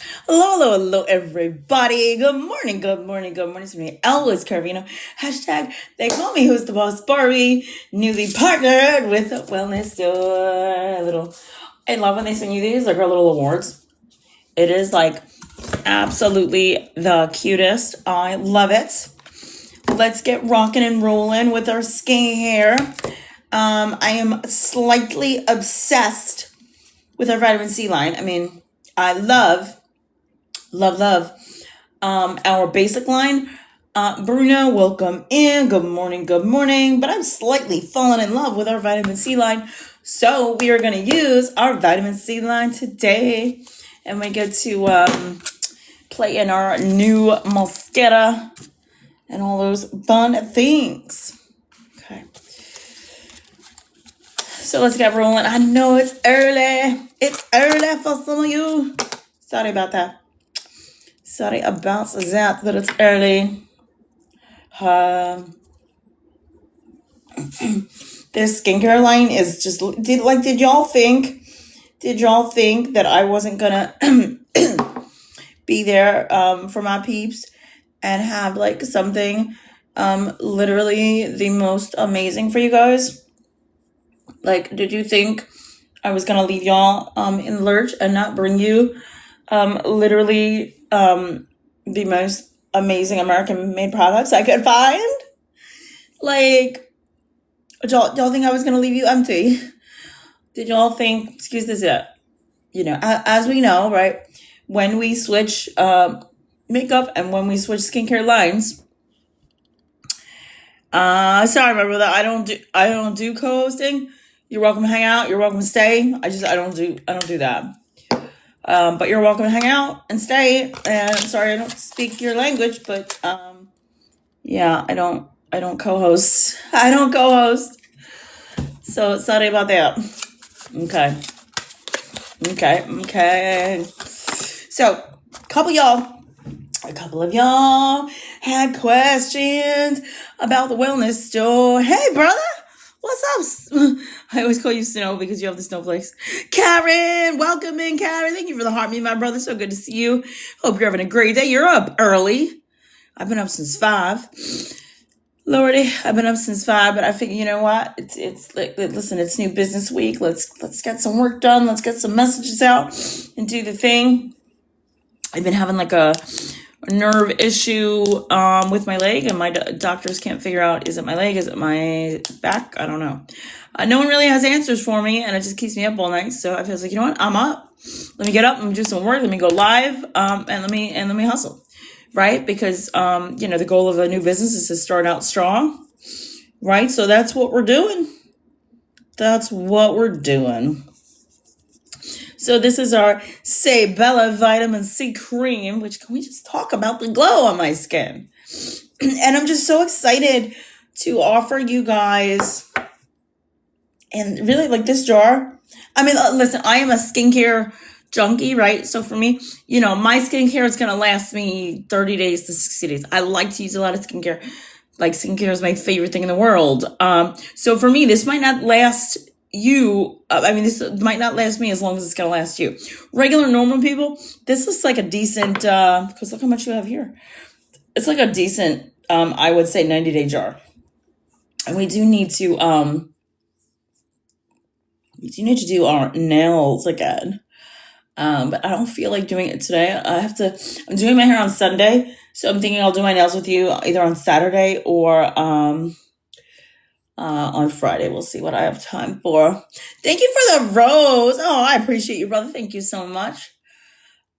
Hello, hello, hello, everybody. Good morning, good morning, good morning. It's me, Elvis Carvino. Hashtag, they call me Who's the Boss Barbie. Newly partnered with a wellness store. I love when they send you these, like our little awards. It is like absolutely the cutest. I love it. Let's get rocking and rolling with our skincare. I am slightly obsessed with our vitamin C line. I mean, I love our basic line. Bruno, welcome in. Good morning, good morning. But I'm slightly fallen in love with our vitamin C line. So we are going to use our vitamin C line today. And we get to play in our new Mosqueda and all those fun things. Okay. So let's get rolling. I know it's early. It's early for some of you. Sorry about that. Sorry about that, but it's early. This skincare line is just did y'all think that I wasn't gonna be there for my peeps and have like something literally the most amazing for you guys? Like, did you think I was gonna leave y'all in the lurch and not bring you literally the most amazing American made products I could find? Like, y'all think I was gonna leave you empty? Did y'all think, excuse this, as we know, right? When we switch makeup and when we switch skincare lines, sorry, my brother, I don't do co-hosting. You're welcome to hang out. You're welcome to stay. I don't do that. But you're welcome to hang out and stay. And sorry, I don't speak your language, but yeah, I don't co-host. I don't co-host. So sorry about that. Okay. So a couple of y'all had questions about the wellness store. Hey, brother. What's up? I always call you Snow because you have the snowflakes. Karen, welcome in, Karen. Thank you for the heart, me and my brother. So good to see you. Hope you're having a great day. You're up early. I've been up since 5. Lordy, I've been up since 5, but I figure, you know what? It's like, listen, it's new business week. Let's get some work done. Let's get some messages out and do the thing. I've been having like a nerve issue with my leg, and my doctors can't figure out, is it my leg, is it my back? I don't know. No one really has answers for me, and it just keeps me up all night. So I was like, you know what? I'm up. Let me get up and do some work. Let me go live, and let me hustle. Right? Because, the goal of a new business is to start out strong, right? So that's what we're doing. So this is our Bella Vitamin C Cream, which, can we just talk about the glow on my skin? And I'm just so excited to offer you guys, and really like this jar. I mean, listen, I am a skincare junkie, right? So for me, my skincare is going to last me 30 days to 60 days. I like to use a lot of skincare. Like, skincare is my favorite thing in the world. So for me, this might not last you. This might not last me as long as it's going to last you. Regular, normal people, this is like a decent, because look how much you have here. It's like a decent, I would say 90-day jar. And we do need to do our nails again. But I don't feel like doing it today. I'm doing my hair on Sunday, so I'm thinking I'll do my nails with you either on Saturday or on Friday. We'll see what I have time for. Thank you for the rose. Oh, I appreciate you, brother. Thank you so much.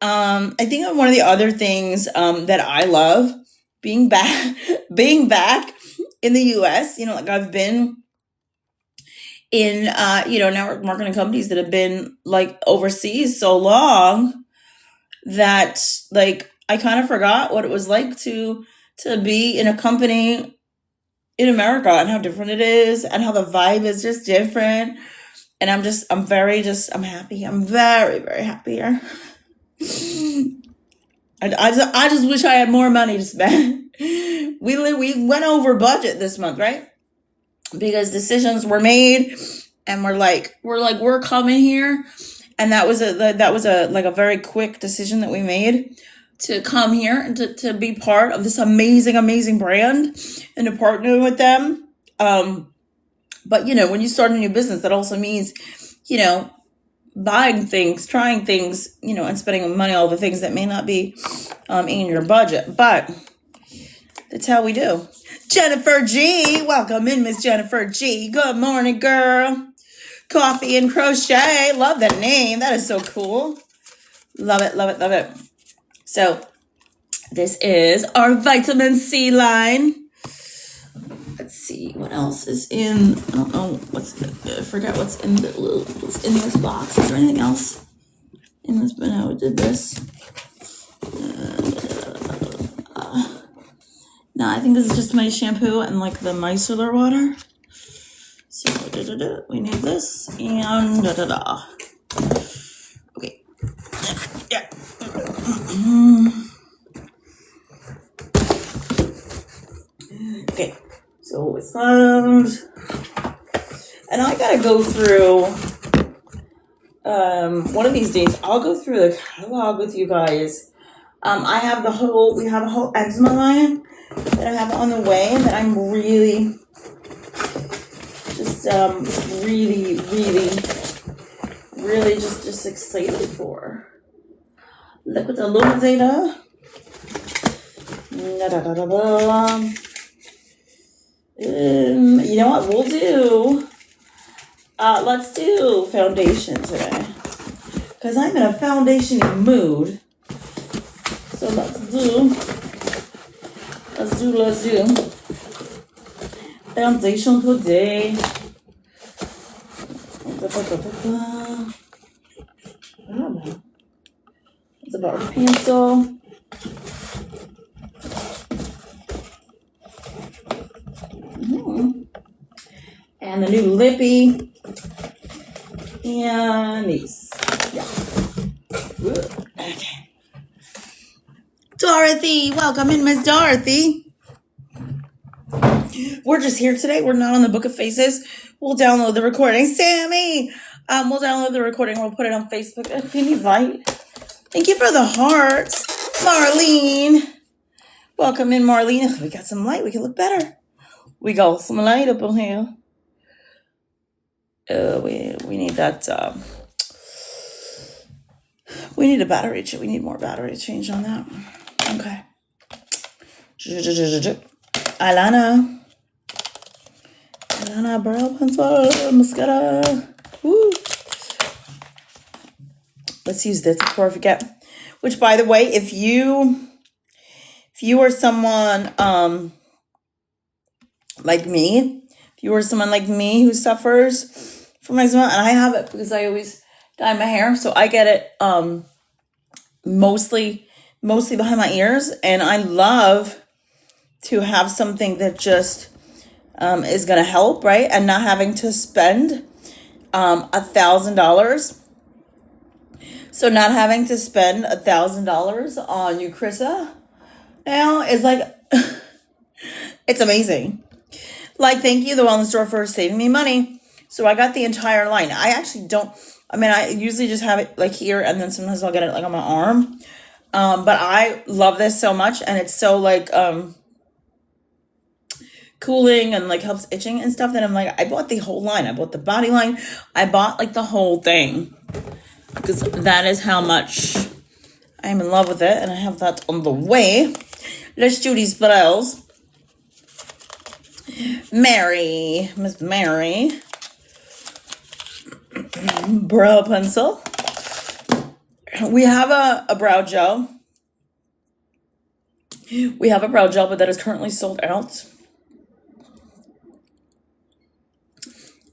I think one of the other things that I love being back in the US, like I've been in network marketing companies that have been like overseas so long that like I kind of forgot what it was like to be in a company in America and how different it is and how the vibe is just different. And I'm happy. I'm very, very happy here. I just wish I had more money to spend. We went over budget this month, right? Because decisions were made, and we're coming here, And that was a like a very quick decision that we made to come here and to be part of this amazing brand and to partner with them. But when you start a new business, that also means, you know, buying things, trying things, and spending money on all the things that may not be in your budget. But that's how we do. Jennifer G, welcome in, Miss Jennifer G. Good morning, girl. Coffee and crochet. Love that name. That is so cool. Love it, love it, love it. So this is our vitamin C line. Let's see what else is in. I don't know I forgot what's in this box. Is there anything else in this? But no, we did this. No, I think this is just my shampoo and like the micellar water. So we need this and Okay. Yeah. Okay. So it's found. And I gotta go through. One of these days, I'll go through the catalog with you guys. We have a whole eczema line that I have on the way that I'm really just really just excited for. Liquid Illuminator. You know what we'll do? Let's do foundation today, because I'm in a foundation mood. So let's do foundation today. It's about a pencil. And the new lippy. And these. Yeah. Okay. Dorothy, welcome in, Miss Dorothy. We're just here today. We're not on the Book of Faces. We'll download the recording. Sammy, we'll download the recording. We'll put it on Facebook. Can you invite? Thank you for the hearts. Marlene. Welcome in, Marlene. We got some light. We can look better. We got some light up on here. We need that. We need a battery. We need more battery change on that. Okay. Alana, brow pencil, mascara. Woo. Let's use this before I forget. Which, by the way, if you are someone like me, who suffers from eczema, and I have it because I always dye my hair, so I get it mostly behind my ears, and I love to have something that just is gonna help, right? And not having to spend $1,000. So not having to spend $1,000 on Eucrisa now is like it's amazing. Like, thank you, the wellness store, for saving me money. So I got the entire line. I actually don't. I usually just have it like here, and then sometimes I'll get it like on my arm. But I love this so much, and it's so like cooling and like helps itching and stuff, that I'm like, I bought the whole line. I bought the body line. I bought like the whole thing, because that is how much I'm in love with it, and I have that on the way. Let's do these brows. Miss Mary. Brow pencil. We have a brow gel. We have a brow gel, but that is currently sold out.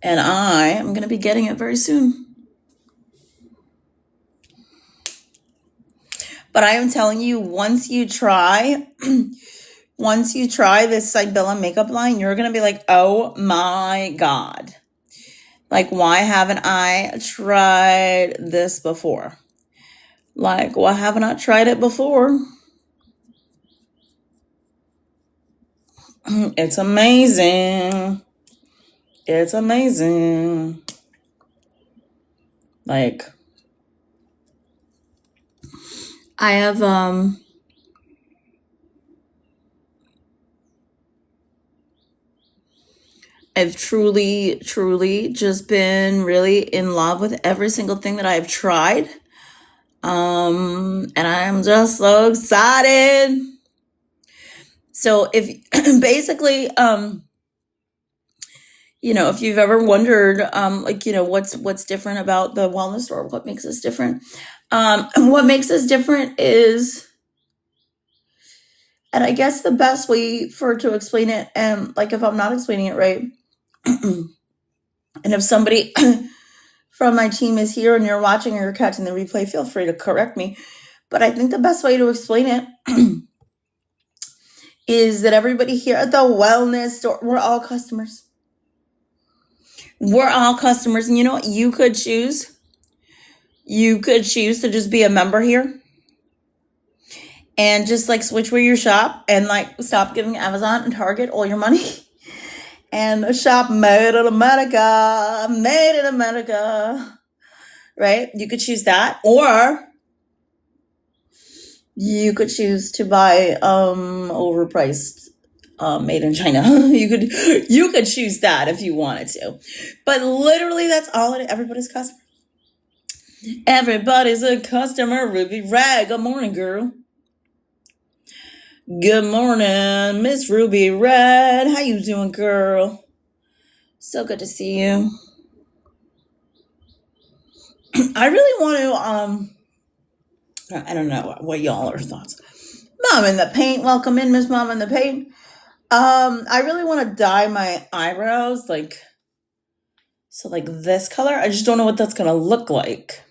And I am going to be getting it very soon. But I am telling you, once you try this Sybilla makeup line, you're going to be like, oh my God. Like, why haven't I tried this before? Like, why haven't I tried it before? It's amazing. It's amazing. Like, I have I've truly, truly just been really in love with every single thing that I've tried. And I'm just so excited. So if basically, if you've ever wondered, what's different about the wellness store, what makes us different? What makes us different is, and I guess the best way to explain it, and like if I'm not explaining it right, and if somebody from my team is here and you're watching or you're catching the replay, feel free to correct me. But I think the best way to explain it is that everybody here at the wellness store, we're all customers. We're all customers. And you know what? You could choose to just be a member here and just like switch where you shop and like stop giving Amazon and Target all your money and shop made in America, right? You could choose that, or you could choose to buy overpriced made in China. you could choose that if you wanted to. But literally that's all it is. Everybody's customer. Everybody's a customer. Ruby Rag. Good morning, girl. Good morning, Miss Ruby Red. How you doing, girl? So good to see you. I really want to I don't know what y'all are thoughts. Mom in the paint. Welcome in, Miss Mom in the paint. I really want to dye my eyebrows like this color. I just don't know what that's gonna look like.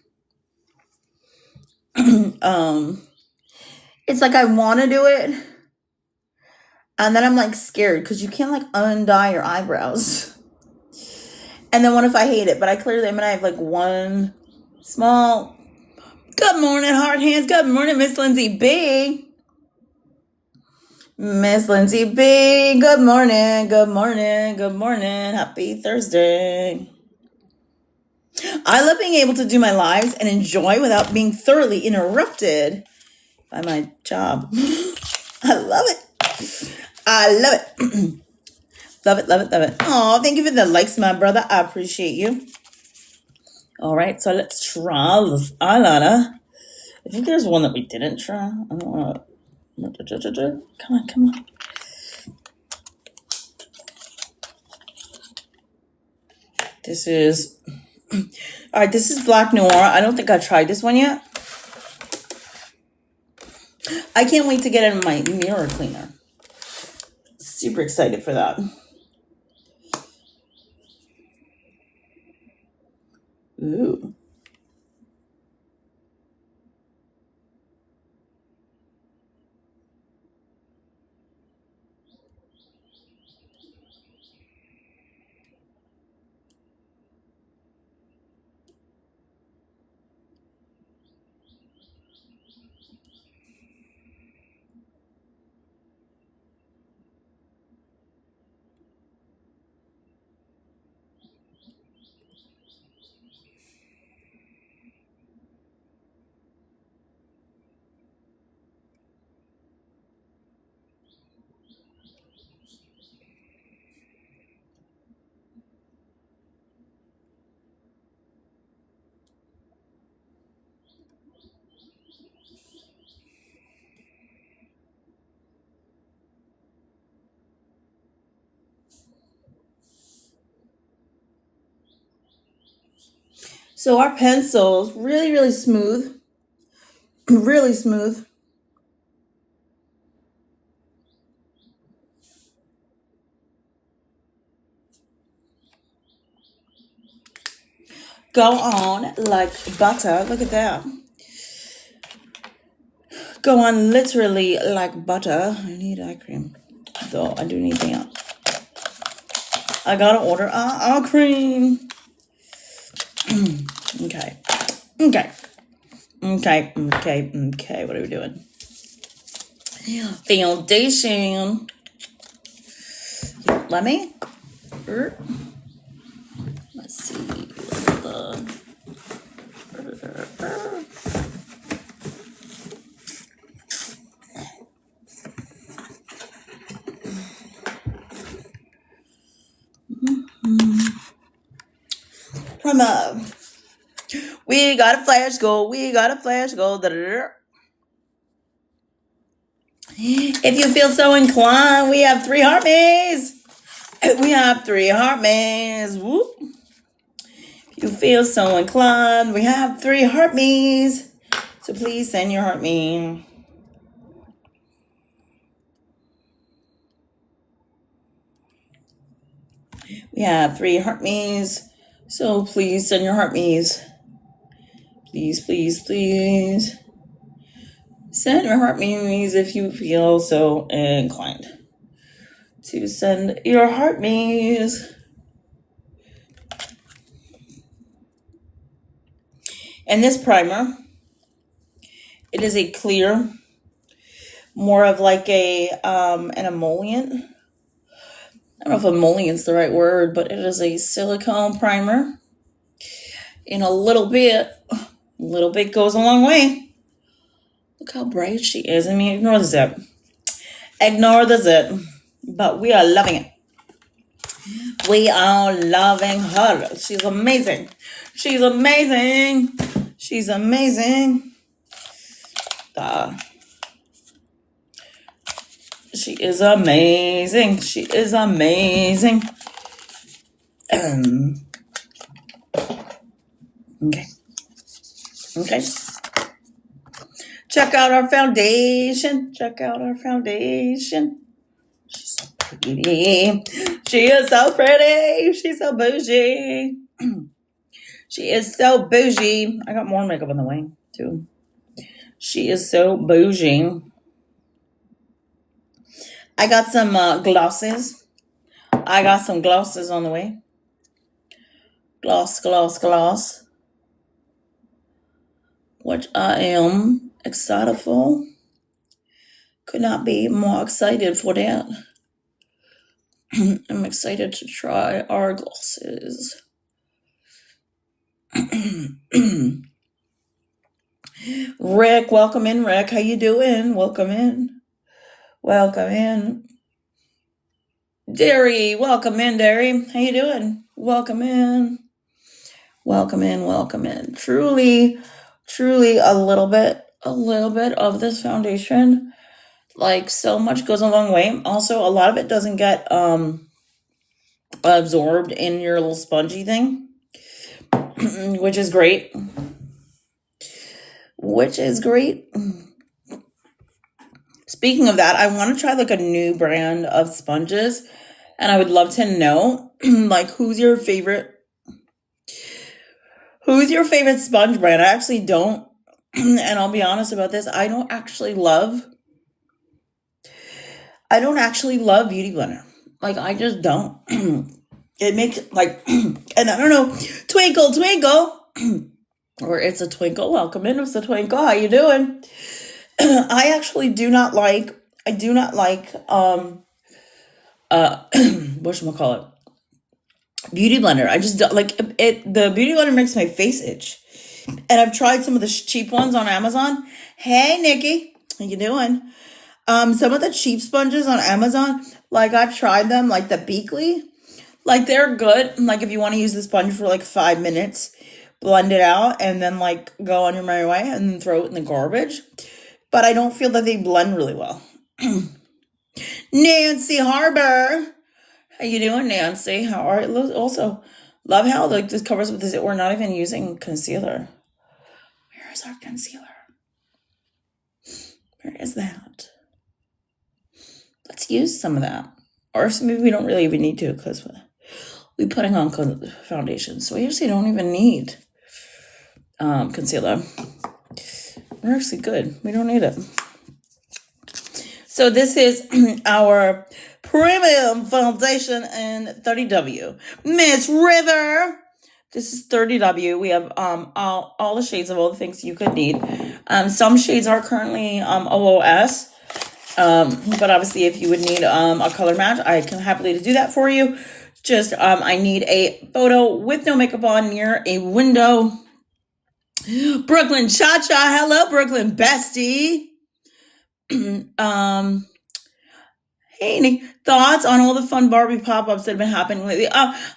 It's like I want to do it, and then I'm like scared because you can't like undye your eyebrows. And then what if I hate it? But I clearly I have like one small. Good morning, hard hands. Good morning, Miss Lindsay B. Miss Lindsay B. Good morning. Good morning. Good morning. Happy Thursday. I love being able to do my lives and enjoy without being thoroughly interrupted by my job. I love it. I love it. Love it, love it, love it. Oh, thank you for the likes, my brother. I appreciate you. All right, so let's try this eyeliner. I think there's one that we didn't try. I don't want to. Come on. This is... All right, this is Black Noir. I don't think I tried this one yet. I can't wait to get in my mirror cleaner. Super excited for that. Ooh. So our pencils, really, really smooth. Really smooth. Go on like butter. Look at that. Go on literally like butter. I need eye cream. Though I do need that. I gotta order eye cream. Okay. What are we doing? Foundation. Let me. Let's see. warm up. We got a flash goal. We got a flash goal. Da-da-da. If you feel so inclined, we have 3 heart maze. We have 3 heart maze. Whoop. If you feel so inclined, we have 3 heart maze. So please send your heart maze. We have 3 heart maze. So please send your heart maze. Please, please, please. Send your heart maze if you feel so inclined to send your heart maze. And this primer, it is a clear, more of like an emollient. I don't know if emollient's the right word, but it is a silicone primer. In a little bit goes a long way. Look how bright she is. I mean, ignore the zip. Ignore the zip. But we are loving it. We are loving her. She's amazing. She's amazing. She's amazing. She is amazing. She is amazing. Okay. Okay. Check out our foundation. Check out our foundation. She's so pretty. She is so pretty. She's so bougie. She is so bougie. I got more makeup on the way, too. She is so bougie. I got some glosses. I got some glosses on the way. Gloss, gloss, gloss. Which I am excited for. Could not be more excited for that. I'm excited to try our glosses. Rick, welcome in, Rick. How you doing? Welcome in. Welcome in. Derry, welcome in, Derry. How you doing? Welcome in. Welcome in, welcome in. Truly a little bit of this foundation. Like, so much goes a long way. Also, a lot of it doesn't get absorbed in your little spongy thing, which is great. Which is great. Speaking of that, I want to try like a new brand of sponges, and I would love to know like who's your favorite sponge brand. I actually don't, and I'll be honest about this, I don't actually love Beauty Blender. Like, I just don't. It makes like, and I don't know, twinkle or it's a twinkle. Welcome in, it's a twinkle. How you doing? I actually do not like whatchamacallit, Beauty Blender. I just don't like it. The Beauty Blender makes my face itch. And I've tried some of the cheap ones on Amazon. Hey, Nikki, how you doing? Some of the cheap sponges on Amazon, like I've tried them, like the Beakley, like they're good. Like if you want to use the sponge for like 5 minutes, blend it out, and then like go on your merry way and then throw it in the garbage. But I don't feel that they blend really well. Nancy Harbor. How you doing, Nancy? How are you? Also, love how like this covers with this. We're not even using concealer. Where is our concealer? Where is that? Let's use some of that. Or maybe we don't really even need to because we're putting on foundation. So we actually don't even need concealer. We're actually good. We don't need it. So this is our premium foundation in 30W. Miss River. This is 30W. We have all the shades of all the things you could need. Some shades are currently OOS. But obviously if you would need a color match, I can happily do that for you. Just I need a photo with no makeup on near a window. Brooklyn Cha-Cha. Hello, Brooklyn Bestie. Hey, Any thoughts on all the fun Barbie pop-ups that have been happening lately?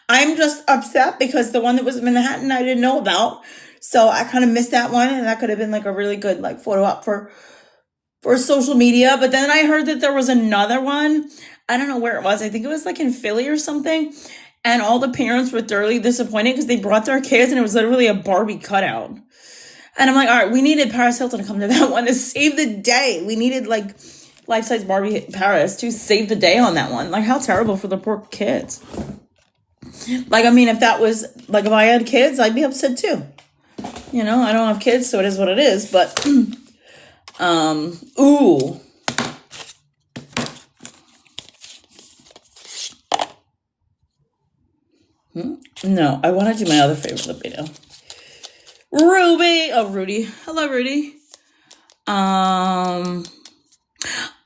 I'm just upset because the one that was in Manhattan I didn't know about. So I kind of missed that one, and that could have been like a really good like photo op for social media. But then I heard that there was another one. I don't know where it was. I think it was like in Philly or something. And all the parents were thoroughly disappointed because they brought their kids and it was literally a Barbie cutout. And I'm like, all right, we needed Paris Hilton to come to that one to save the day. We needed like life-size Barbie Paris to save the day on that one. Like, how terrible for the poor kids. Like, I mean, if that was, like, if I had kids, I'd be upset too. You know, I don't have kids, so it is what it is. But, ooh. No, I want to do my other favorite video. Ruby. Oh, Rudy. Hello, Rudy.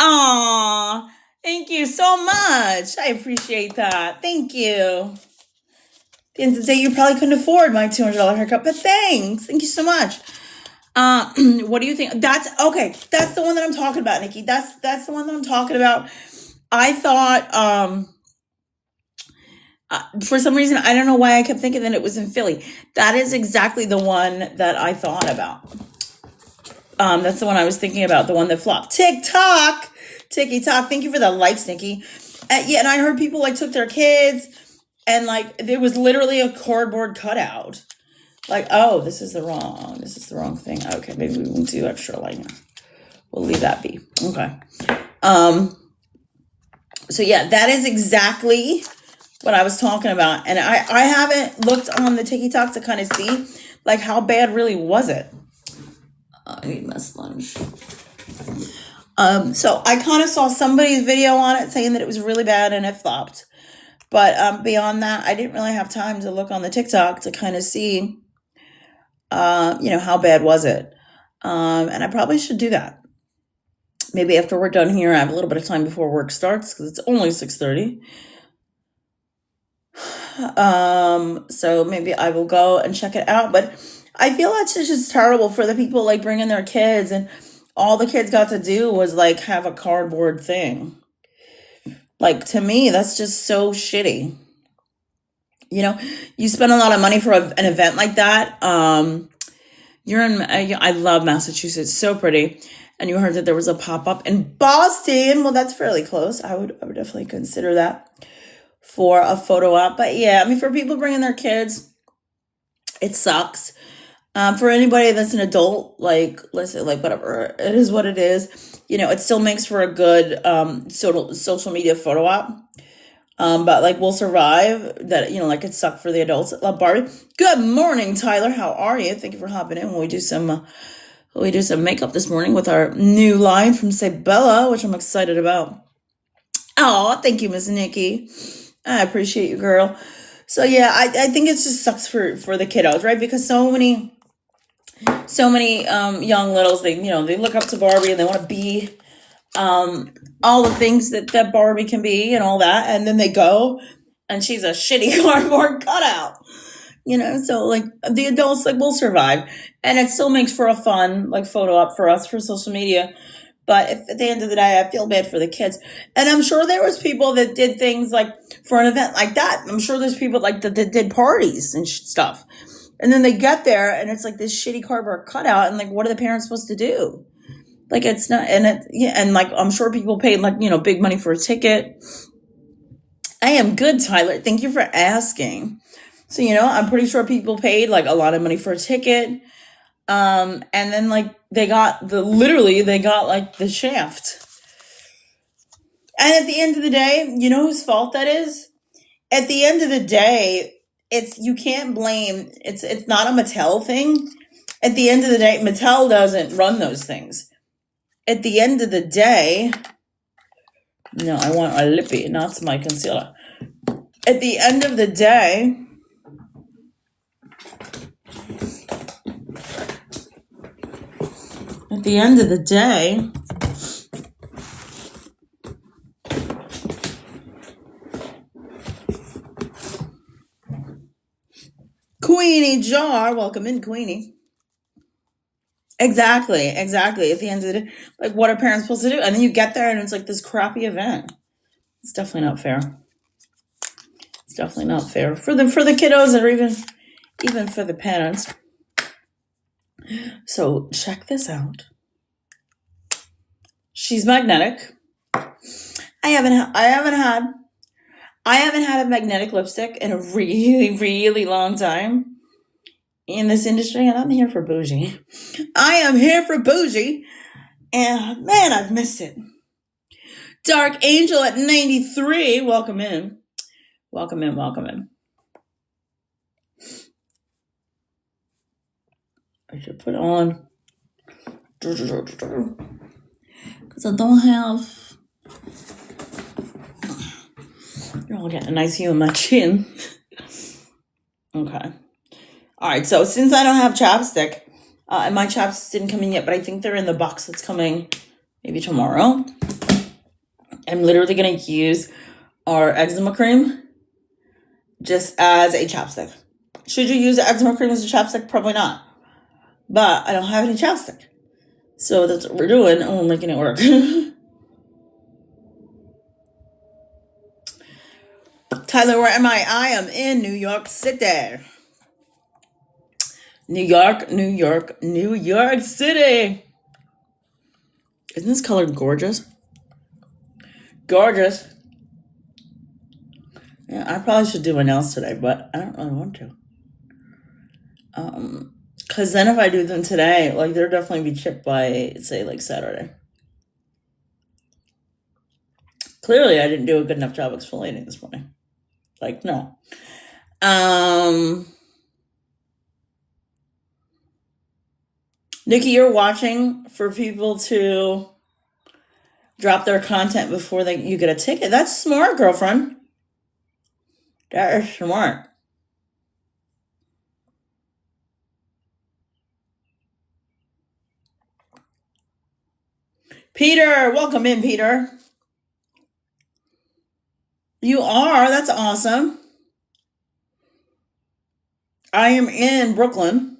Aw, thank you so much. I appreciate that. Thank you. At the end of the day, you probably couldn't afford my $200 haircut, but thanks. Thank you so much. What do you think? That's okay. That's the one that I'm talking about, Nikki. That's the one that I'm talking about. I thought, for some reason, I don't know why I kept thinking that it was in Philly. That is exactly the one that I thought about. That's the one I was thinking about, the one that flopped. TikTok. Thank you for the likes, Nikki. Yeah, and I heard people like took their kids and like there was literally a cardboard cutout. Like, oh, this is the wrong thing. Okay, maybe we won't do extra liner. We'll leave that be. Okay. So yeah, that is exactly what I was talking about. And I haven't looked on the TikTok to kind of see like how bad really was it. I need my sponge. So I kind of saw somebody's video on it saying that it was really bad and it flopped. But beyond that, I didn't really have time to look on the TikTok to kind of see, how bad was it. And I probably should do that. Maybe after we're done here, I have a little bit of time before work starts because it's only 6:30. So maybe I will go and check it out. But I feel that's just terrible for the people like bringing their kids and all the kids got to do was like have a cardboard thing. Like to me, that's just so shitty. You know, you spend a lot of money for an event like that. I love Massachusetts, so pretty. And you heard that there was a pop-up in Boston. Well, that's fairly close. I would definitely consider that for a photo op. But yeah, I mean, for people bringing their kids, it sucks. For anybody that's an adult, like, listen, like, whatever, it is what it is. You know, it still makes for a good social media photo op. But, like, we'll survive that, like, it sucked for the adults. Love Barbie. Good morning, Tyler. How are you? Thank you for hopping in. We do some makeup this morning with our new line from Sabella, which I'm excited about. Oh, thank you, Miss Nikki. I appreciate you, girl. So yeah, I think it just sucks for the kiddos, right? Because so many young littles, they look up to Barbie and they want to be all the things that Barbie can be and all that, and then they go and she's a shitty cardboard cutout. So like the adults like will survive, and it still makes for a fun like photo op for us for social media. But if at the end of the day, I feel bad for the kids. And I'm sure there was people that did things like for an event like that. I'm sure there's people like that did parties and stuff. And then they get there and it's like this shitty cardboard cutout. And like, what are the parents supposed to do? Like, it's not, and like, I'm sure people paid like, big money for a ticket. I am good, Tyler. Thank you for asking. So, I'm pretty sure people paid like a lot of money for a ticket. And then like they got like the shaft. And at the end of the day, you know whose fault that is? At the end of the day, you can't blame, it's not a Mattel thing. At the end of the day, Mattel doesn't run those things. At the end of the day, no, I want a lippy, not my concealer. At the end of the day, Queenie Jar, welcome in, Queenie. Exactly. At the end of the day, like, what are parents supposed to do? And then you get there and it's like this crappy event. It's definitely not fair. It's definitely not fair for the kiddos or even for the parents. So check this out. She's magnetic. I haven't had a magnetic lipstick in a really, really long time in this industry, and I'm here for bougie. I am here for bougie, and man, I've missed it. Dark Angel at 93. Welcome in. Welcome in. Welcome in. I should put on because I don't have. I'll get a nice view of my chin. Okay. All right. So since I don't have chapstick, and my chapsticks didn't come in yet, but I think they're in the box that's coming maybe tomorrow. I'm literally gonna use our eczema cream just as a chapstick. Should you use the eczema cream as a chapstick? Probably not. But I don't have any chapstick. So that's what we're doing, and we're making it work. Tyler, where am I? I am in New York City. New York, New York, New York City. Isn't this color gorgeous? Gorgeous. Yeah, I probably should do my nails today, but I don't really want to. Because then if I do them today, like, they'll definitely be chipped by, say, like, Saturday. Clearly, I didn't do a good enough job exfoliating this morning. Like, no. Nikki, you're watching for people to drop their content before you get a ticket. That's smart, girlfriend. That is smart. Peter, welcome in, Peter. You are? That's awesome. I am in Brooklyn.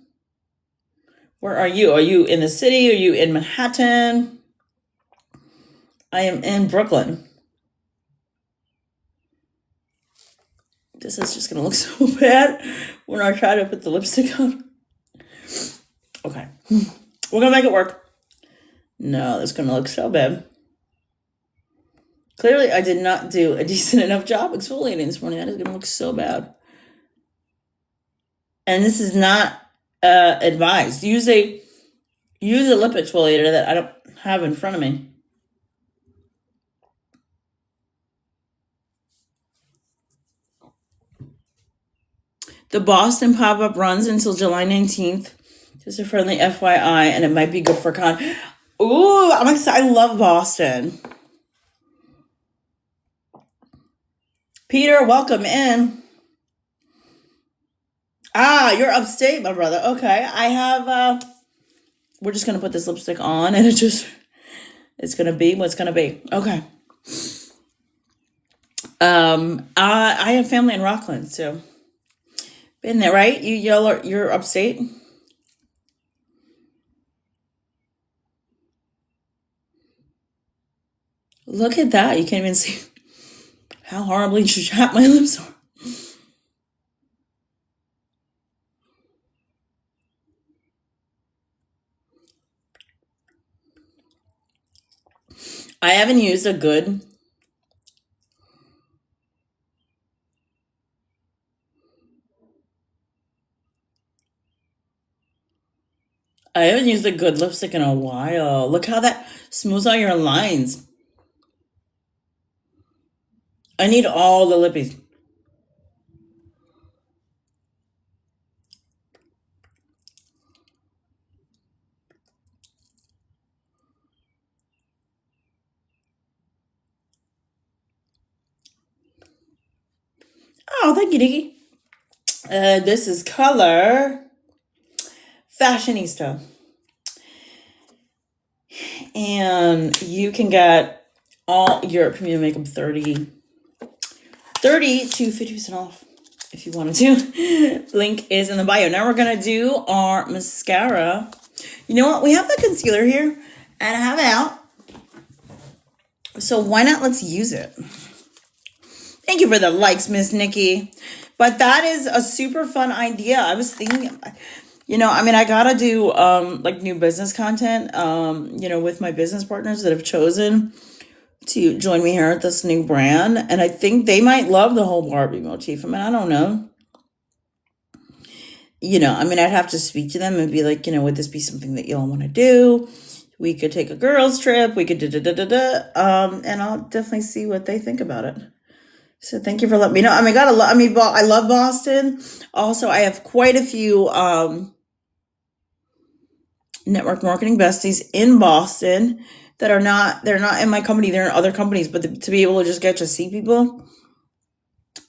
Where are you? Are you in the city? Are you in Manhattan? I am in Brooklyn. This is just going to look so bad when I try to put the lipstick on. Okay. We're going to make it work. No, that's going to look so bad. Clearly, I did not do a decent enough job exfoliating this morning. That is going to look so bad. And this is not advised. Use a lip exfoliator that I don't have in front of me. The Boston pop-up runs until July 19th. Just a friendly FYI, and it might be good for con. Ooh, I'm excited. I love Boston. Peter, welcome in. Ah, you're upstate, my brother. Okay, I have, we're just going to put this lipstick on, and it's going to be what's going to be. Okay. I have family in Rockland, so been there, right? You're upstate. Look at that. You can't even see how horribly chapped my lips are. I haven't used a good lipstick in a while. Look how that smooths out your lines. I need all the lippies. Oh, thank you, Nikki. This is color Fashionista. And you can get all your premium makeup 30 to 50% off if you wanted to. Link is in the bio. Now we're going to do our mascara. You know what? We have the concealer here and I have it out. So why not let's use it? Thank you for the likes, Miss Nikki. But that is a super fun idea. I was thinking, I mean, I gotta do like new business content, with my business partners that have chosen to join me here at this new brand. And I think they might love the whole Barbie motif. I mean, I don't know. I mean, I'd have to speak to them and be like, would this be something that y'all want to do? We could take a girls trip. We could and I'll definitely see what they think about it. So thank you for letting me know. I mean, I love Boston. Also, I have quite a few network marketing besties in Boston that they're not in my company. They're in other companies, but to be able to just get to see people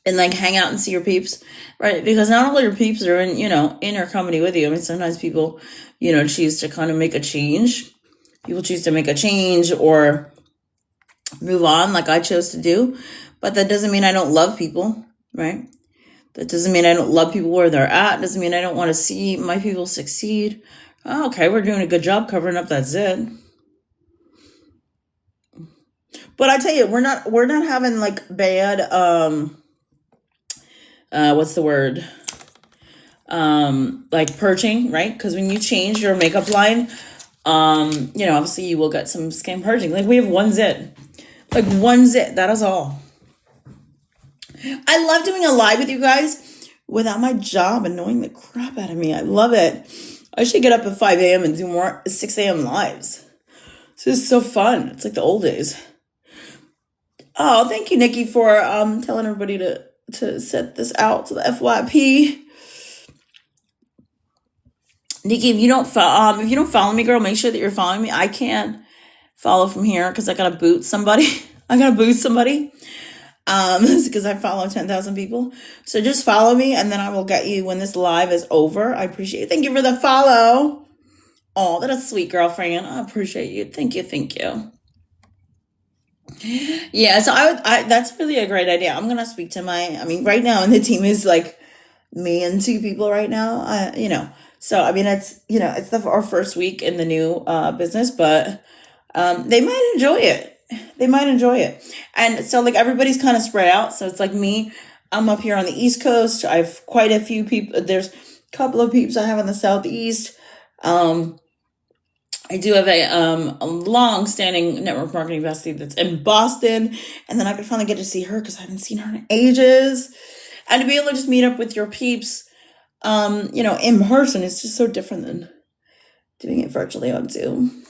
and like hang out and see your peeps, right? Because not all your peeps are in your company with you. I mean, sometimes people, choose to kind of make a change. People choose to make a change or move on like I chose to do. But that doesn't mean I don't love people, right? That doesn't mean I don't love people where they're at. Doesn't mean I don't want to see my people succeed. Oh, okay, we're doing a good job covering up that zit. But I tell you, we're not having like bad what's the word? Like purging, right? Because when you change your makeup line, obviously you will get some skin purging. Like we have one zit. Like one zit, that is all. I love doing a live with you guys without my job annoying the crap out of me. I love it. I should get up at 5 a.m. and do more 6 a.m. lives. This is so fun. It's like the old days. Oh, thank you, Nikki, for telling everybody to set this out to the FYP. Nikki, if you don't follow me, girl, make sure that you're following me. I can't follow from here because I gotta boot somebody. Because I follow 10,000 people. So just follow me and then I will get you when this live is over. I appreciate it. Thank you for the follow. Oh, that is sweet, girlfriend. I appreciate you. Thank you. Yeah, so that's really a great idea. I'm gonna speak to right now, and the team is like me and 2 people right now. So I mean, it's our first week in the new business, but they might enjoy it. And so like everybody's kind of spread out. So it's like me, I'm up here on the East Coast. I have quite a few people. There's a couple of peeps I have in the Southeast. I do have a long-standing network marketing bestie that's in Boston, and then I could finally get to see her because I haven't seen her in ages. And to be able to just meet up with your peeps, in person, it's just so different than doing it virtually on Zoom.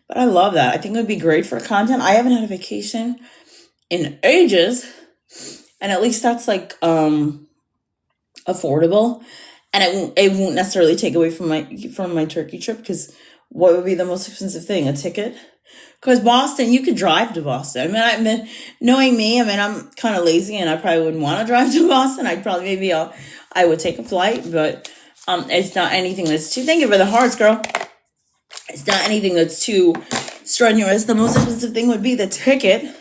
But I love that. I think it would be great for content. I haven't had a vacation in ages, and at least that's like affordable, and it won't necessarily take away from my Turkey trip. Because what would be the most expensive thing? A ticket? Because Boston, you could drive to Boston. Knowing me, I'm kind of lazy, and I probably wouldn't want to drive to Boston. I would take a flight, but it's not anything that's too. Thank you for the hearts, girl. It's not anything that's too strenuous. The most expensive thing would be the ticket. If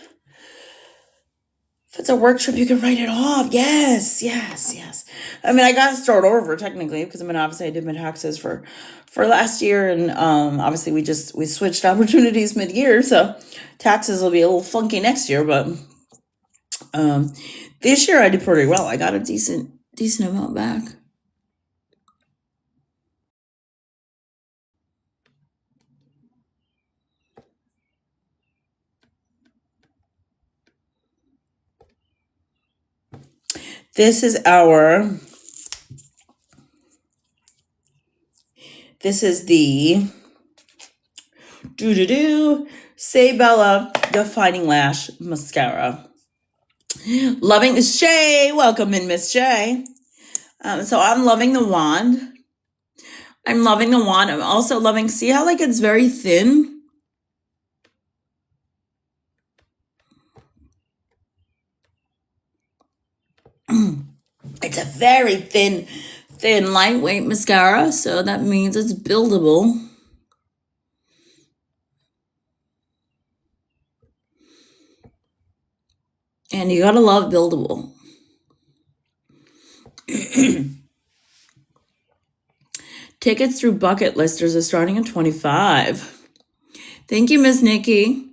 it's a work trip, you can write it off. Yes. I mean, I got to start over technically because obviously I did my taxes for last year, and obviously we switched opportunities mid-year, so taxes will be a little funky next year. But this year I did pretty well. I got a decent amount back. This is the Say Bella Defining Lash Mascara. Loving Shay. Welcome in, Miss Shay. So I'm loving the wand. I'm also loving, see how like it's very thin? It's a very thin, lightweight mascara, so that means it's buildable. And you gotta love buildable. Tickets through bucket listers are starting at $25. Thank you, Miss Nikki.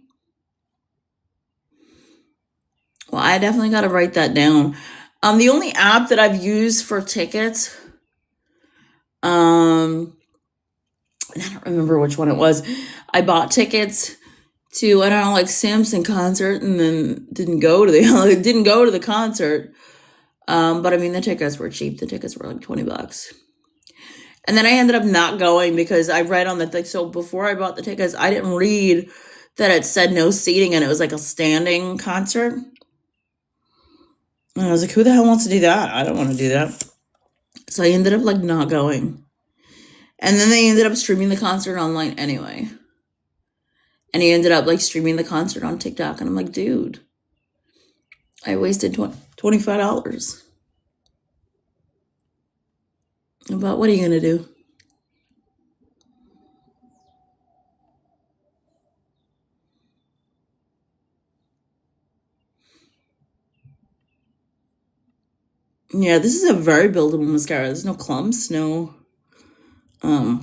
Well, I definitely got to write that down. The only app that I've used for tickets, um, and I don't remember which one it was. I bought tickets to, I don't know, like Samson concert, and then didn't go to the concert. But I mean, the tickets were cheap. The tickets were like $20. And then I ended up not going because I read on the thing. So before I bought the tickets, I didn't read that it said no seating and it was like a standing concert. And I was like, who the hell wants to do that? I don't want to do that. So I ended up like not going. And then they ended up streaming the concert online anyway. And he ended up like streaming the concert on TikTok. And I'm like, dude, I wasted $25. But what are you going to do? Yeah, this is a very buildable mascara. There's no clumps, no, I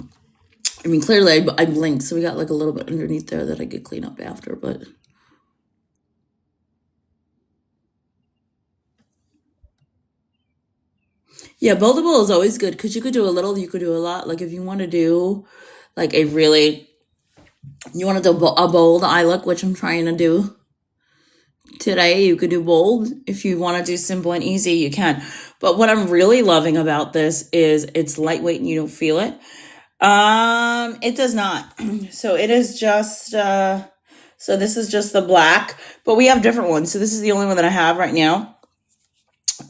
mean, clearly I blinked, so we got like a little bit underneath there that I could clean up after, but yeah, buildable is always good because you could do a little, you could do a lot. Like if you want to do like a really, you want to do a bold eye look, which I'm trying to do today, you could do bold. If you want to do simple and easy, you can. But what I'm really loving about this is it's lightweight and you don't feel it. It does not. So it is just, so this is just the black, but we have different ones. So this is the only one that I have right now.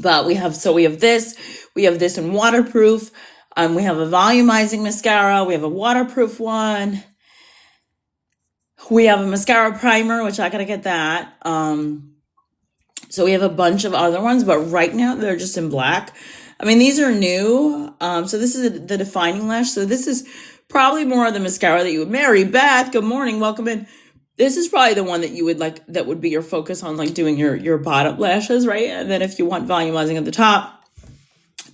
But we have this in waterproof. We have a volumizing mascara. We have a waterproof one. We have a mascara primer, which I gotta get that. So we have a bunch of other ones, but right now they're just in black. I mean, these are new. So this is the defining lash. So this is probably more of the mascara that you would marry. Beth, good morning, welcome in. This is probably the one that you would like, that would be your focus on like doing your bottom lashes, right? And then if you want volumizing at the top,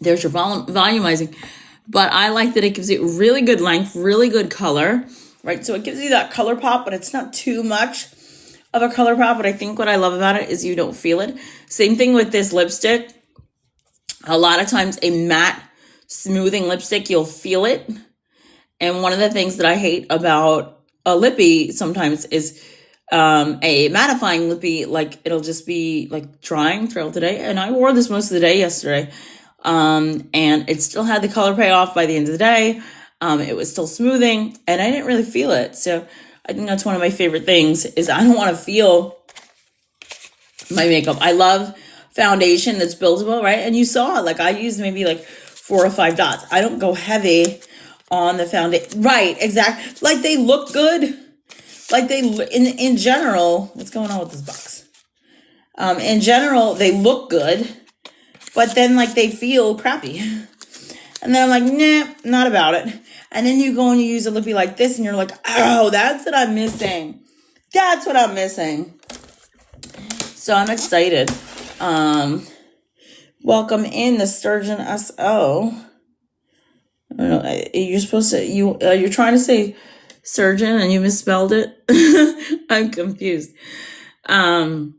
there's your volumizing. But I like that it gives you really good length, really good color, right? So it gives you that color pop, but it's not too much of a color pop. But I think what I love about it is you don't feel it. Same thing with this lipstick. A lot of times a matte smoothing lipstick, you'll feel it. And one of the things that I hate about a lippy sometimes is a mattifying lippy, like it'll just be like drying throughout the day. And I wore this most of the day yesterday. And it still had the color payoff by the end of the day. It was still smoothing and I didn't really feel it. So I think that's one of my favorite things is I don't want to feel my makeup. I love foundation that's buildable, right? And you saw like I used maybe like 4 or 5 dots. I don't go heavy on the foundation. Right, exactly. Like they look good. Like they, in general, what's going on with this box? In general, they look good, but then like they feel crappy. And then I'm like, nah, not about it. And then you go and you use a lippy like this and you're like, oh, that's what I'm missing. That's what I'm missing. So I'm excited. Welcome in the Sturgeon SO. I don't know. You're supposed to, you're trying to say surgeon and you misspelled it. I'm confused. My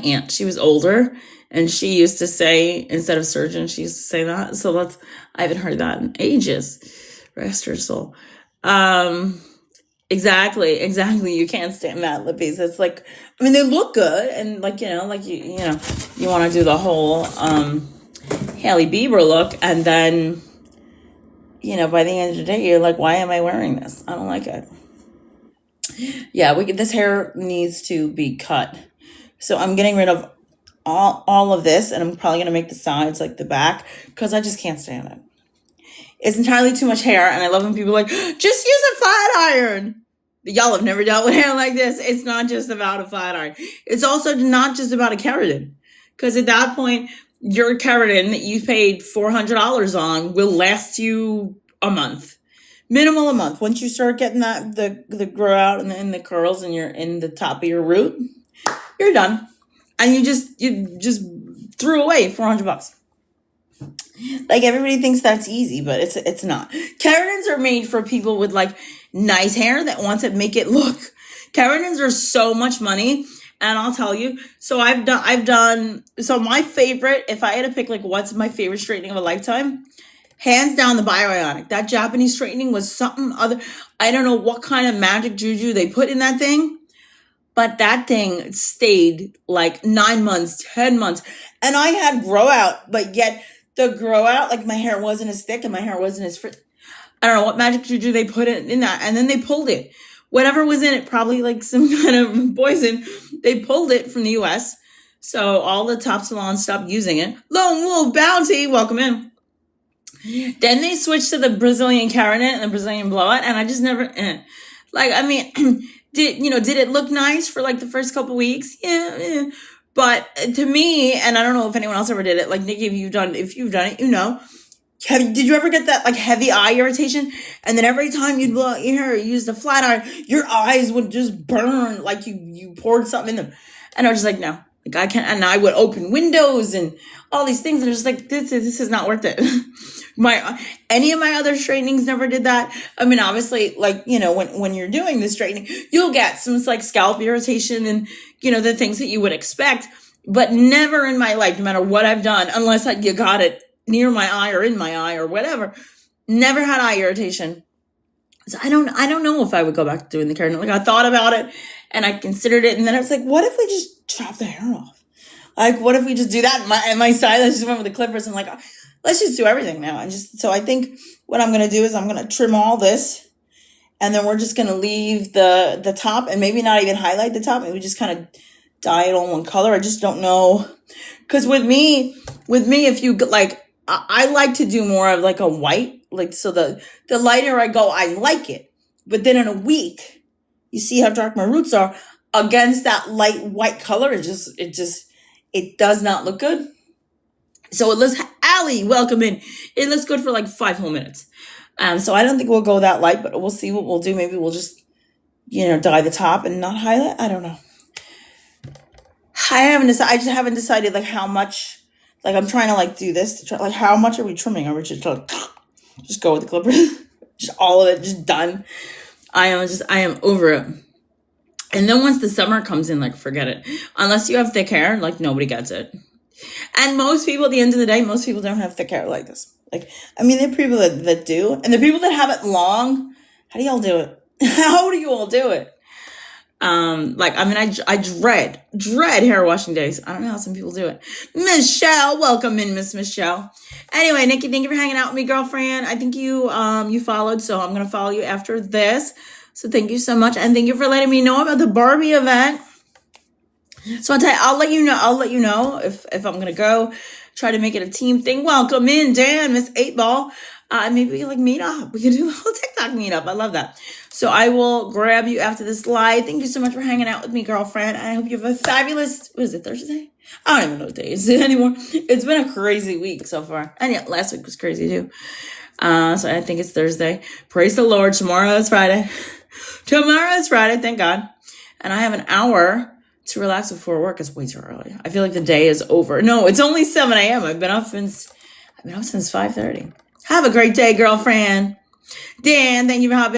aunt, she was older and she used to say, instead of surgeon, she used to say that. So I haven't heard that in ages. Rest her soul. Exactly. You can't stand matte lippies. It's like, I mean, they look good and like, you know, like you want to do the whole, Hailey Bieber look, and then, by the end of the day, you're like, why am I wearing this? I don't like it. Yeah, this hair needs to be cut. So I'm getting rid of all of this, and I'm probably going to make the sides like the back, because I just can't stand it. It's entirely too much hair, and I love when people are like, just use a flat iron. Y'all have never dealt with hair like this. It's not just about a flat iron. It's also not just about a keratin, because at that point, your keratin that you paid $400 on will last you a month, minimal a month. Once you start getting the grow out and the curls and you're in the top of your root, you're done, and you just threw away $400. Like everybody thinks that's easy, but it's not. Keratins are made for people with like nice hair that want to make it look. Keratins are so much money. And I'll tell you. So so my favorite, if I had to pick like what's my favorite straightening of a lifetime, hands down the Bioionic. That Japanese straightening was something other. I don't know what kind of magic juju they put in that thing, but that thing stayed like 9 months, 10 months. And I had grow out, but yet the grow out, like my hair wasn't as thick and my hair wasn't as I don't know what magic juju they put in that. And then they pulled it. Whatever was in it, probably like some kind of poison, they pulled it from the US. So all the top salons stopped using it. Lone Wolf Bounty, welcome in. Then they switched to the Brazilian Keratin and the Brazilian Blowout, and I just never, like, I mean, did it look nice for like the first couple weeks? Yeah. But to me, and I don't know if anyone else ever did it, like Nikki, if you've done it, you know. Did you ever get that like heavy eye irritation? And then every time you'd blow out your hair, you used a flat iron, your eyes would just burn like you poured something in them. And I was just like, no, like I can't. And I would open windows and all these things, and I was just like, this is not worth it. Any of my other straightenings never did that. I mean, obviously, like, you know, when you're doing the straightening, you'll get some like scalp irritation and, you know, the things that you would expect, but never in my life, no matter what I've done, unless you got it near my eye or in my eye or whatever, never had eye irritation. So I don't know if I would go back to doing the keratin. Like I thought about it and I considered it, and then I was like, what if we just chop the hair off? Like, what if we just do that? And my stylist just went with the clippers and like, let's just do everything now. And so I think what I'm going to do is I'm going to trim all this, and then we're just going to leave the top and maybe not even highlight the top. Maybe just kind of dye it on one color. I just don't know. Cause with me, if you like, I like to do more of like a white, like, so the lighter I go, I like it. But then in a week, you see how dark my roots are against that light white color. It does not look good. So it looks, Allie, welcome in. It looks good for like 5 whole minutes. So I don't think we'll go that light, but we'll see what we'll do. Maybe we'll just, dye the top and not highlight. I don't know. I just haven't decided like how much, like I'm trying to like do this to try, like how much are we trimming? Are we just like, just go with the clippers? Just all of it, just done. I am over it. And then once the summer comes in, like forget it. Unless you have thick hair, like nobody gets it. And most people, at the end of the day, most people don't have thick hair like this. Like, I mean, there are people that do. And the people that have it long, how do y'all do it? How do you all do it? I dread hair washing days. I don't know how some people do it. Michelle, welcome in, Miss Michelle. Anyway, Nikki, thank you for hanging out with me, girlfriend. I think you followed, so I'm gonna follow you after this. So thank you so much, and thank you for letting me know about the Barbie event. So I'll let you know if I'm gonna go. Try to make it a team thing. Welcome in, Dan, Miss 8Ball. Maybe we can like meet up. We can do a whole TikTok meetup. I love that. So I will grab you after this live. Thank you so much for hanging out with me, girlfriend. I hope you have a fabulous, what is it, Thursday? I don't even know what day it is anymore. It's been a crazy week so far. And yeah, last week was crazy too. So I think it's Thursday. Praise the Lord. Tomorrow is Friday. Tomorrow is Friday, thank God. And I have an hour to relax before work. It's way too early. I feel like the day is over. No, it's only 7 a.m. I've been up since 5:30. Have a great day, girlfriend. Dan, thank you for hopping